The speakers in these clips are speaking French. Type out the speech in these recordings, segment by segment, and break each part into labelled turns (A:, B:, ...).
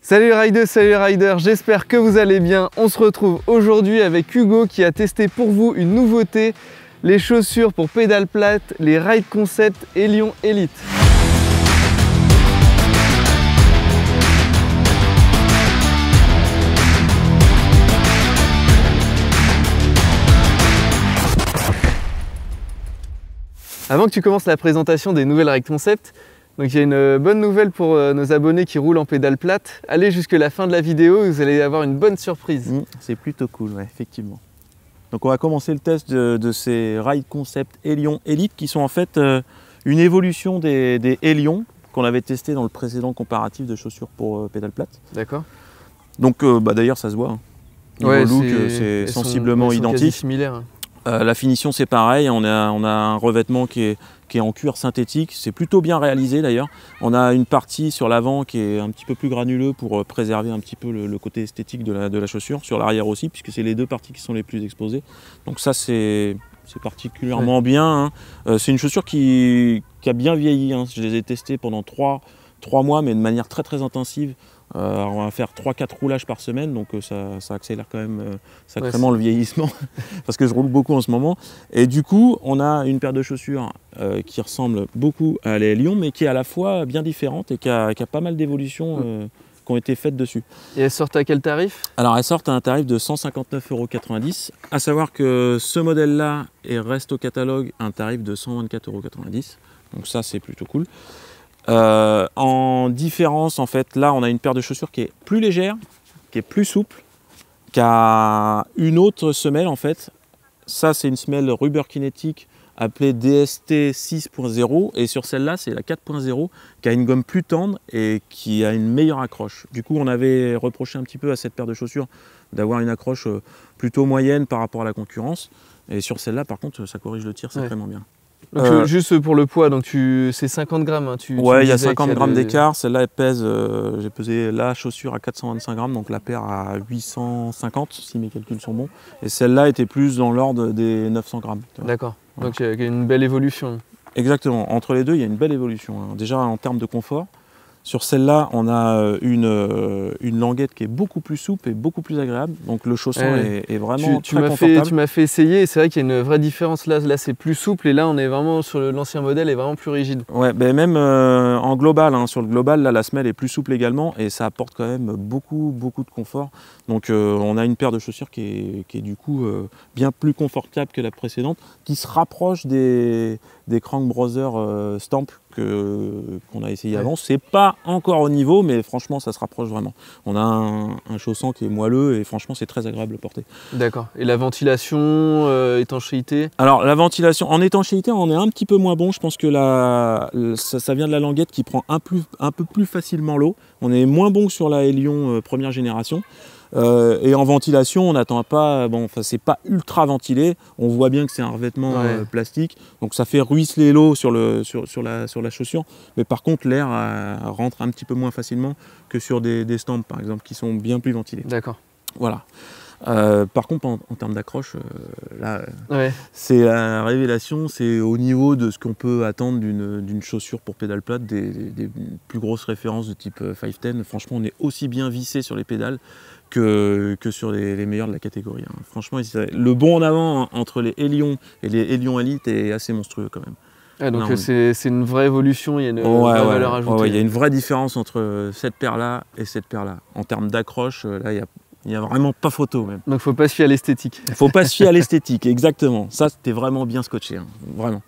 A: Salut salut riders, j'espère que vous allez bien. On se retrouve aujourd'hui avec Hugo qui a testé pour vous une nouveauté, les chaussures pour pédale plate, les Ride Concept Elion Elite. Avant que tu commences la présentation des nouvelles Ride Concept, donc il y a une bonne nouvelle pour nos abonnés qui roulent en pédale plate. Allez jusqu'à la fin de la vidéo, vous allez avoir une bonne surprise.
B: C'est plutôt cool, ouais, effectivement. Donc on va commencer le test de ces Ride Concept Elion Elite qui sont en fait une évolution des Elion qu'on avait testé dans le précédent comparatif de chaussures pour pédale plate. D'accord. Donc d'ailleurs ça se voit. Hein. Niveau look, c'est sensiblement identique.
A: Similaires.
B: La finition c'est pareil, on a un revêtement qui est en cuir synthétique, c'est plutôt bien réalisé d'ailleurs. On a une partie sur l'avant qui est un petit peu plus granuleux pour préserver un petit peu le côté esthétique de la chaussure, sur l'arrière aussi, puisque c'est les deux parties qui sont les plus exposées. Donc ça c'est particulièrement bien. Hein. C'est une chaussure qui a bien vieilli, hein. Je les ai testées pendant 3 mois, mais de manière très intensive. On va faire 3-4 roulages par semaine, donc ça accélère quand même sacrément le vieillissement, parce que je roule beaucoup en ce moment. Et du coup, on a une paire de chaussures qui ressemble beaucoup à les Elion, mais qui est à la fois bien différente et qui a pas mal d'évolutions qui ont été faites dessus.
A: Et elles sortent à quel tarif? Alors
B: elles sortent à un tarif de 159,90 €, à savoir que ce modèle-là reste au catalogue à un tarif de 124,90 €, donc ça c'est plutôt cool. En différence, en fait, là on a une paire de chaussures qui est plus légère, qui est plus souple, qui a une autre semelle en fait. Ça c'est une semelle Rubber Kinetic appelée DST 6.0 et sur celle-là c'est la 4.0 qui a une gomme plus tendre et qui a une meilleure accroche. Du coup on avait reproché un petit peu à cette paire de chaussures d'avoir une accroche plutôt moyenne par rapport à la concurrence, et sur celle-là par contre ça corrige le tir sacrément bien.
A: Donc, juste pour le poids, donc c'est 50 grammes. Hein,
B: ouais, il y a 50 grammes d'écart. Celle-là, elle pèse, j'ai pesé la chaussure à 425 grammes, donc la paire à 850, si mes calculs sont bons. Et celle-là était plus dans l'ordre des 900 grammes.
A: D'accord, voilà. Donc il y a une belle évolution.
B: Exactement, entre les deux, il y a une belle évolution. Hein. Déjà en termes de confort. Sur celle-là, on a une languette qui est beaucoup plus souple et beaucoup plus agréable. Donc le chausson est vraiment très confortable.
A: Tu m'as fait essayer et c'est vrai qu'il y a une vraie différence. Là c'est plus souple et là on est vraiment sur l'ancien modèle est vraiment plus rigide.
B: Ouais, ben même en global, hein, sur le global, là la semelle est plus souple également et ça apporte quand même beaucoup de confort. Donc on a une paire de chaussures qui est du coup bien plus confortable que la précédente, qui se rapproche des Crank Brothers Stamp qu'on a essayé avant. C'est pas encore au niveau, mais franchement ça se rapproche vraiment. On a un chausson qui est moelleux et franchement c'est très agréable à porter.
A: D'accord. Et la ventilation, étanchéité? Alors
B: la ventilation, en étanchéité on est un petit peu moins bon. Je pense que ça vient de la languette qui prend un peu plus facilement l'eau. On est moins bon que sur la Elion première génération. Et en ventilation, on n'attend pas, c'est pas ultra ventilé, on voit bien que c'est un revêtement plastique, donc ça fait ruisseler l'eau sur la chaussure, mais par contre l'air rentre un petit peu moins facilement que sur des Stamp par exemple, qui sont bien plus ventilés.
A: D'accord.
B: Voilà. Par contre, en termes d'accroche, c'est la révélation, c'est au niveau de ce qu'on peut attendre d'une chaussure pour pédale plate, des plus grosses références de type 510. Franchement, on est aussi bien vissé sur les pédales que sur les meilleurs de la catégorie. Hein. Franchement, le bond en avant entre les Elion et les Elion Elite est assez monstrueux quand même.
A: Ah, donc c'est une vraie évolution, il y a une vraie valeur ajoutée.
B: Il y a une vraie différence entre cette paire-là et cette paire-là. En termes d'accroche, là, il n'y a vraiment pas photo même.
A: Donc faut pas se fier à l'esthétique.
B: Il faut pas se fier à l'esthétique, exactement. Ça, c'était vraiment bien scotché, hein. Vraiment.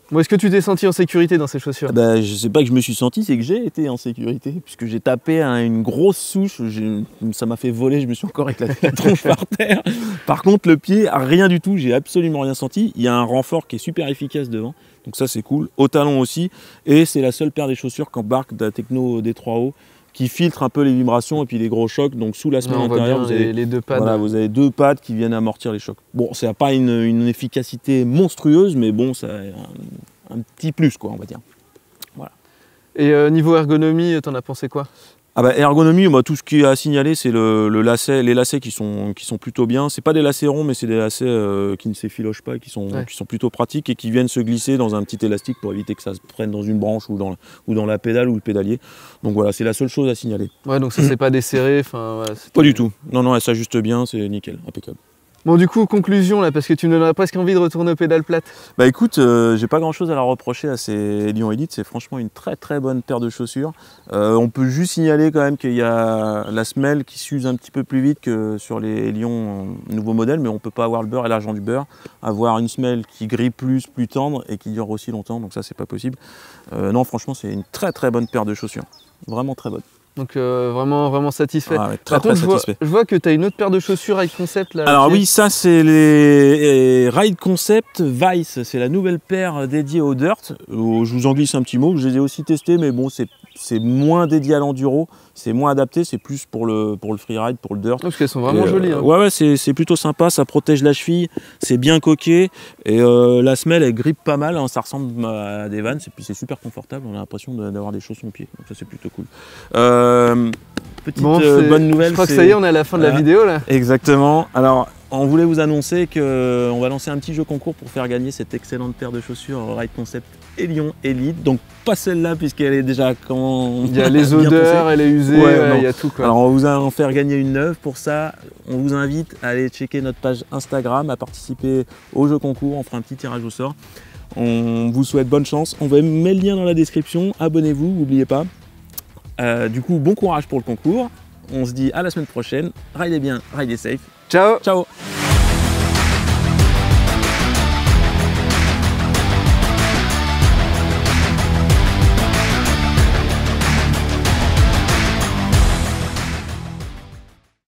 A: Bon, est-ce que tu t'es senti en sécurité dans ces chaussures?
B: Je sais pas que je me suis senti, c'est que j'ai été en sécurité, puisque j'ai tapé une grosse souche, ça m'a fait voler, je me suis encore éclaté la tronche par terre. Par contre, le pied, rien du tout, j'ai absolument rien senti. Il y a un renfort qui est super efficace devant, donc ça c'est cool. Au talon aussi, et c'est la seule paire des chaussures qu'embarque de la Techno D3O, qui filtre un peu les vibrations et puis les gros chocs. Donc sous la semelle intérieure, vous avez
A: les deux pads.
B: Voilà, vous avez 2 pads qui viennent amortir les chocs. Bon, ça n'a pas une efficacité monstrueuse, mais bon, ça a un petit plus, quoi, on va dire. Voilà.
A: Et niveau ergonomie, t'en as pensé quoi?
B: Ah bah, ergonomie, moi, tout ce qui est à signaler, c'est le lacet, les lacets qui sont plutôt bien. C'est pas des lacets ronds, mais c'est des lacets qui ne s'effilochent pas et qui sont plutôt pratiques et qui viennent se glisser dans un petit élastique pour éviter que ça se prenne dans une branche ou dans la pédale ou le pédalier. Donc voilà, c'est la seule chose à signaler.
A: Ouais, donc ça c'est pas desserré, enfin... Ouais,
B: pas du tout. Non, non, elle s'ajuste bien, c'est nickel, impeccable.
A: Bon, du coup, conclusion là, parce que tu me donnerais presque envie de retourner aux pédales plates.
B: Bah écoute, j'ai pas grand chose à la reprocher à ces Elion Elite, c'est franchement une très bonne paire de chaussures. On peut juste signaler quand même qu'il y a la semelle qui s'use un petit peu plus vite que sur les Elion nouveaux modèles, mais on peut pas avoir le beurre et l'argent du beurre. Avoir une semelle qui grille plus tendre et qui dure aussi longtemps, donc ça c'est pas possible. Non, franchement, c'est une très bonne paire de chaussures, vraiment très bonne.
A: Donc vraiment satisfait.
B: Ah ouais,
A: Par contre,
B: satisfait.
A: Je vois que tu as une autre paire de chaussures Ride Concept là.
B: Alors oui, ça c'est les Ride Concept Vice, c'est la nouvelle paire dédiée au dirt. Je vous en glisse un petit mot, je les ai aussi testés, mais bon, c'est moins dédié à l'enduro, c'est moins adapté, c'est plus pour le freeride, pour le dirt.
A: Parce qu'elles sont vraiment jolies. Hein.
B: Ouais, c'est plutôt sympa, ça protège la cheville, c'est bien coqué, et la semelle elle grippe pas mal, hein, ça ressemble à des Vans, et puis c'est super confortable, on a l'impression d'avoir des chaussons aux pieds, donc ça c'est plutôt cool. Petite bonne nouvelle.
A: Je crois que ça y est, on est à la fin de la vidéo là.
B: Exactement. Alors, on voulait vous annoncer qu'on va lancer un petit jeu concours pour faire gagner cette excellente paire de chaussures Ride Concept Elion Elite. Donc pas celle-là puisqu'elle est déjà
A: il y a les odeurs, elle est usée, il y a tout quoi.
B: Alors on vous a en faire gagner une neuve. Pour ça, on vous invite à aller checker notre page Instagram, à participer au jeu concours. On fera un petit tirage au sort. On vous souhaite bonne chance. On va mettre le lien dans la description. Abonnez-vous, n'oubliez pas. Du coup, bon courage pour le concours. On se dit à la semaine prochaine. Ridez bien, ridez safe.
A: Ciao.
B: Ciao.